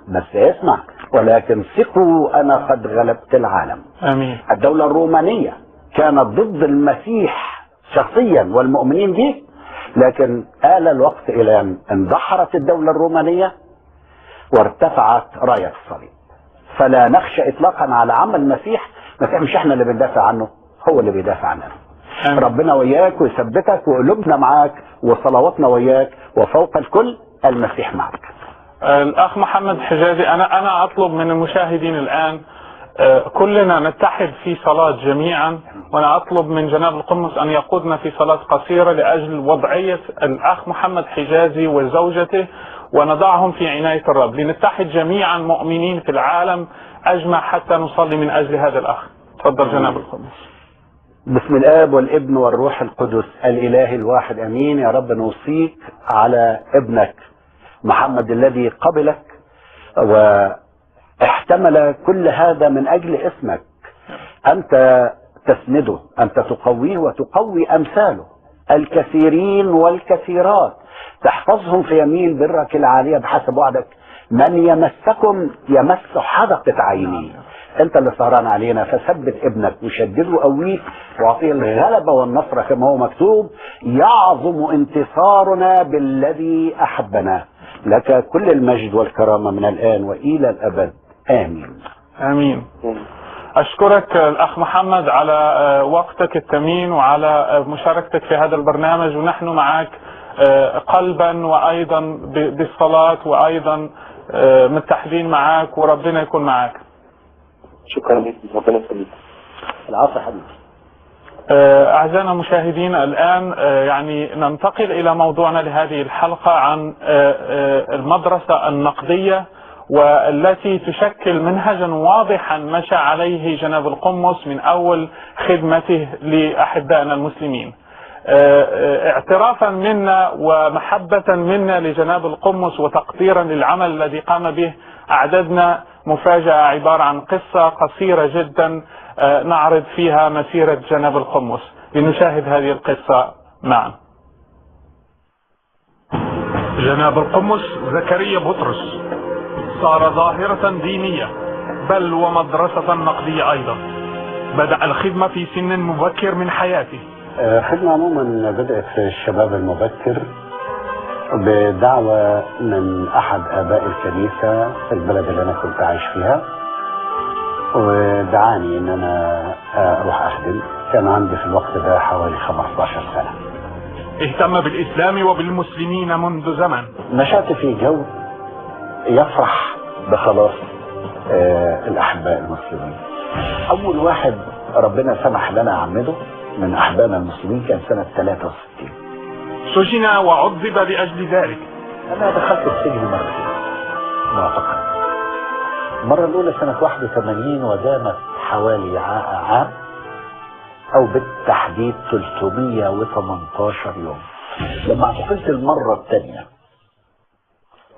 بس اسمع، ولكن ثقوا أنا قد غلبت العالم. آمين. الدولة الرومانية كانت ضد المسيح شخصيا والمؤمنين به، لكن آل الوقت إلى أن اندحرت الدولة الرومانية وارتفعت راية الصليب. فلا نخشى إطلاقا على عمل المسيح. المسيح مش احنا اللي بندافع عنه، هو اللي بيدافع عننا. آمين. ربنا وياك ويثبتك وقلوبنا معاك وصلواتنا وياك، وفوق الكل المسيح معك. الأخ محمد حجازي، أنا أطلب من المشاهدين الآن كلنا نتحد في صلاة جميعا، وأنا أطلب من جناب القمص أن يقودنا في صلاة قصيرة لأجل وضعية الأخ محمد حجازي وزوجته، ونضعهم في عناية الرب، لنتحد جميعا مؤمنين في العالم أجمع حتى نصلي من أجل هذا الأخ. تفضل جناب القمص. بسم الآب والابن والروح القدس الإله الواحد أمين. يا رب نوصيك على ابنك محمد الذي قبلك واحتمل كل هذا من أجل اسمك. أنت تسنده، أنت تقويه وتقوي أمثاله الكثيرين والكثيرات، تحفظهم في يمين برك العالية بحسب وعدك. من يمسكم يمس حدقة عينيه. انت اللي سهران علينا، فثبت ابنك وشدده وقويه واعطيه الغلبة والنصر كما هو مكتوب: يعظم انتصارنا بالذي احبنا. لك كل المجد والكرامة من الآن وإلى الأبد. آمين. آمين. أشكرك الأخ محمد على وقتك الثمين وعلى مشاركتك في هذا البرنامج، ونحن معك قلبا وأيضا بالصلاة وأيضا متحدين معك، وربنا يكون معك. شكرا لك، ربنا يسلمك. العفو حبيبي. أعزائنا المشاهدين، الآن يعني ننتقل إلى موضوعنا لهذه الحلقة عن المدرسة النقدية، والتي تشكل منهجا واضحا مشى عليه جناب القمص من أول خدمته لأحبائنا المسلمين. اعترافا منا ومحبة منا لجناب القمص وتقديرا للعمل الذي قام به، أعددنا مفاجأة عبارة عن قصة قصيرة جدا نعرض فيها مسيرة جناب القمص. لنشاهد هذه القصة معا. جناب القمص زكريا بطرس صار ظاهرة دينية بل ومدرسة نقدية أيضا. بدأ الخدمة في سن مبكر من حياته. خدمة عموما بدأت في الشباب المبكر بدعوة من أحد آباء الكنيسة في البلد اللي أنا كنت عايش فيها، ودعاني إن أنا أروح أخدم. كان عندي في الوقت ده حوالي 15 سنة. اهتم بالإسلام وبالمسلمين منذ زمن. نشأت في جو يفرح بخلاص الأحباء المسلمين. أول واحد ربنا سمح لنا أعمده من أحبائنا المسلمين كان سنة 63. سجن وعذب لأجل ذلك. أنا دخلت السجن مرتين معتقل. المرة الأولى سنة 81 ودامت حوالي عام، أو بالتحديد 318 يوم. لما اعتقلت المرة الثانية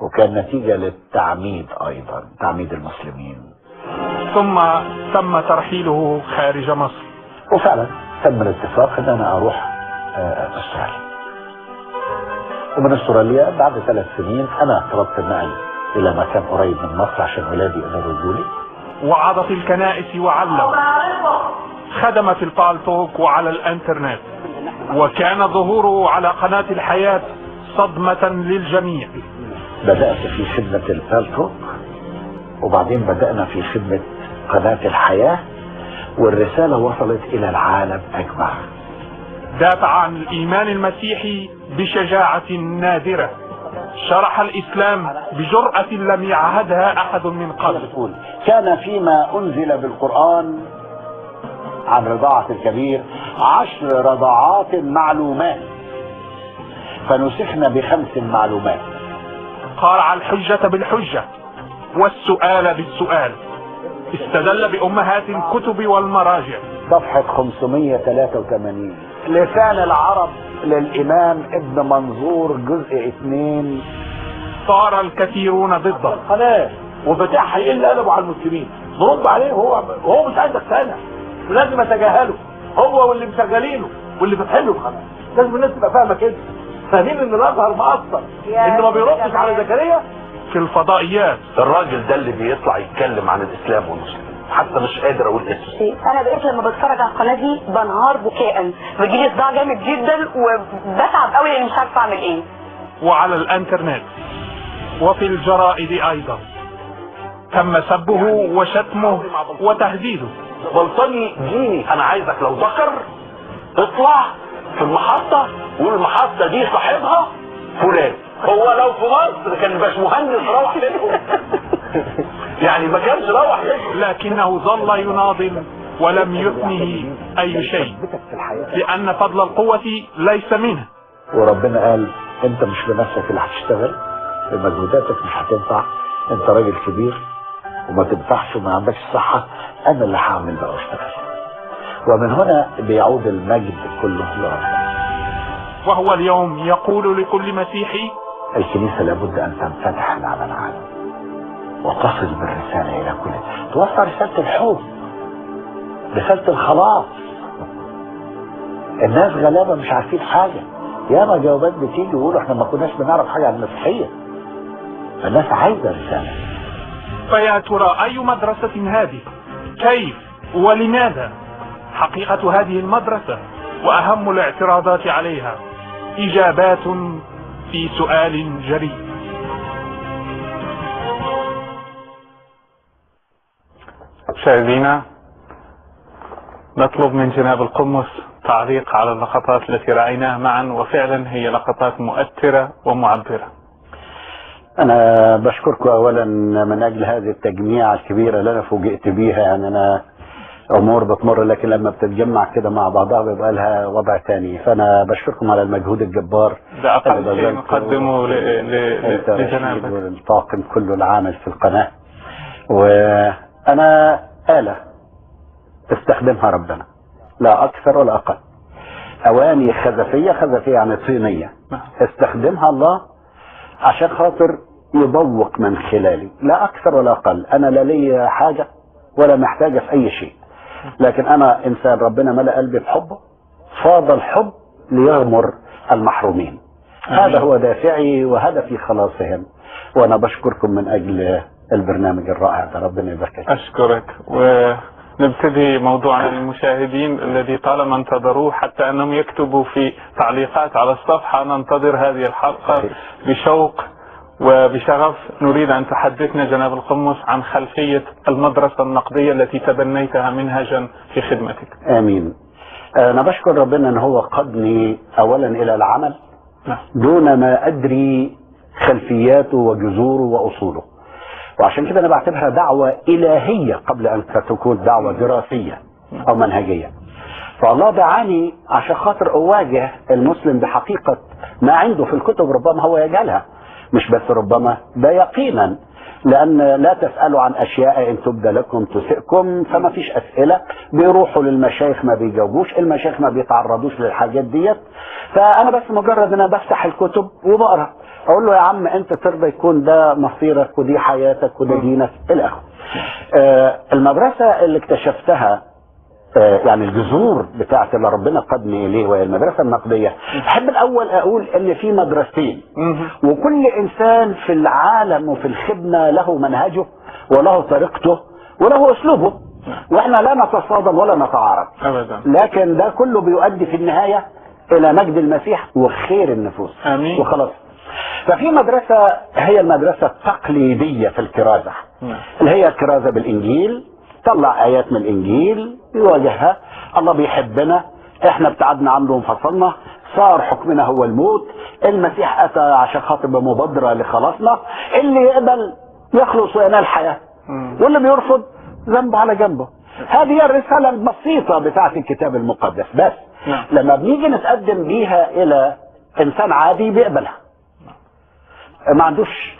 وكان نتيجة للتعميد أيضا، تعميد المسلمين، ثم تم ترحيله خارج مصر. وفعلا تم الاتفاق ان انا اروح استراليا. ومن استراليا بعد 3 سنين انا طلبت النقل الى مكان قريب من مصر عشان ولادي يقدروا يجوا لي. وعظ في الكنائس وعلم، خدم في البالتوك وعلى الانترنت، وكان ظهوره على قناة الحياة صدمة للجميع. بدأت في خدمة البالتوك، وبعدين بدأنا في خدمة قناة الحياة، والرسالة وصلت إلى العالم أجمع. دافع عن الإيمان المسيحي بشجاعة نادرة، شرح الإسلام بجرأة لم يعهدها أحد من قبل. كان فيما أنزل بالقرآن عن رضاعة الكبير 10 رضاعات معلومات، فنسخنا ب5 معلومات. قارع الحجة بالحجة والسؤال بالسؤال، استدل بأمهات الكتب والمراجع. صفحة 583 لسان العرب للإمام ابن منظور جزء 2. صار الكثيرون ضده. خلاص وفتحها يقل قلبه على المسلمين، نرد عليه وهو مش عايز يقتنع، ولازم اتجاهله هو واللي مشغلينه واللي فاتحين له القناه. لازم الناس تبقى فاهمه كده، فاهمين ان الازهر مقصر، ان ما بيردش على زكريا، في الفضائيات. الراجل ده اللي بيطلع يتكلم عن الاسلام والمسلمين، حتى مش قادر اقول اسمه. انا بقيت لما بتفرج على القناه دي بنهار بكاء، بيجيلي صداع جامد جدا وبتعب قوي لاني مش عارفه اعمل ايه. وعلى الانترنت وفي الجرائد ايضا تم سبه وشتمه وتهديده. بلطجي ديني، انا عايزك لو ذكر اطلع في المحطة والمحطة دي صاحبها فلان. هو لو في مصر كان باشمهندس روح بيتهم يعني ما كانش روح بيتهم، لكنه ظل يناضل ولم يثنه اي شيء، لان فضل القوة ليس منه. وربنا قال انت مش بنفسك اللي هتشتغل، بمجهوداتك مش هتنفع، انت راجل كبير وما تنفعش وما عندكش صحة، انا اللي هعمل بقى واشتغل. ومن هنا بيعود المجد كله لربنا. وهو اليوم يقول لكل مسيحي: الكنيسة لابد ان تنفتح على العالم وتصل بالرسالة الى كل، توصل رسالة الحب، رسالة الخلاص. الناس غلابة مش عارفين حاجة، ياما جوابات بتيجي يقولوا احنا ما كناش بنعرف حاجة عن المسيحية. الناس عايزة رسالة. فيا ترى اي مدرسة هذه؟ كيف ولماذا؟ حقيقة هذه المدرسة واهم الاعتراضات عليها اجابات في سؤال جريء. مشاهدينا، نطلب من جناب القمص تعليق على اللقطات التي رأيناها معا، وفعلا هي لقطات مؤثرة ومعبرة. أنا بشكركم أولا من أجل هذه التجميع الكبيرة اللي أنا فوجئت بيها. يعني أنا أمور بتمر لكن لما بتتجمع كده مع بعضها بيبقى لها وضع تاني، فأنا بشكركم على المجهود الجبار. ده أقل شيء نقدمه لجنابك والطاقم كله العامل في القناة. وأنا آلة استخدمها ربنا، لا أكثر ولا أقل. أواني خزفية، خزفية يعني طينية، استخدمها الله عشان خاطر يضوق من خلالي، لا أكثر ولا أقل. أنا لا لي حاجة ولا محتاجة في أي شيء، لكن أنا إنسان ربنا ملأ قلبي بحبه، فاض الحب ليغمر المحرومين. هذا هو دافعي وهدفي خلاصهم، وأنا بشكركم من أجل البرنامج الرائع ده. ربنا يبارك. أشكرك. ونبتدي موضوعنا للمشاهدين الذي طالما انتظروه حتى أنهم يكتبوا في تعليقات على الصفحة. ننتظر هذه الحلقة بشوق وبشغف. نريد أن تحدثنا جناب القمص عن خلفية المدرسة النقدية التي تبنيتها منهجا في خدمتك. آمين. أنا بشكر ربنا أن هو قادني أولا إلى العمل دون ما أدري خلفياته وجذوره وأصوله، وعشان كده أنا بعتبرها دعوة إلهية قبل أن تكون دعوة دراسية أو منهجية. فالله دعاني عشان خاطر أواجه المسلم بحقيقة ما عنده في الكتب، ربما هو يجهلها، مش بس ربما ده يقينا، لأن لا تسألوا عن أشياء إن تبدى لكم تسئكم. فما فيش أسئلة، بيروحوا للمشايخ ما بيجاوبوش، المشايخ ما بيتعرضوش للحاجات ديت. فأنا بس مجرد أن أنا بفتح الكتب وبقرأ، أقول له يا عم أنت ترضى يكون ده مصيرك ودي حياتك وده دينك إلى آخره. المدرسة اللي اكتشفتها يعني الجذور بتاعت اللي ربنا قادني اليه وهي المدرسه النقديه. احب الاول اقول ان في مدرستين، وكل انسان في العالم وفي الخدمه له منهجه وله طريقته وله اسلوبه، واحنا لا نتصادم ولا نتعارض ابدا، لكن ده كله بيؤدي في النهايه الى مجد المسيح وخير النفوس. امين. وخلاص. ففي مدرسه هي المدرسه التقليديه في الكرازه، اللي هي الكرازه بالانجيل، طلع ايات من الانجيل يواجهها. الله بيحبنا، احنا ابتعدنا عنه وانفصلنا، صار حكمنا هو الموت، المسيح اتى عشان خاطر بمبادره لخلاصنا، اللي يقبل يخلص وينال حياه، واللي بيرفض ذنبه على جنبه. هذه هي الرساله البسيطه بتاعت الكتاب المقدس. بس لما بنيجي نتقدم بيها الى انسان عادي بيقبلها، ما عندوش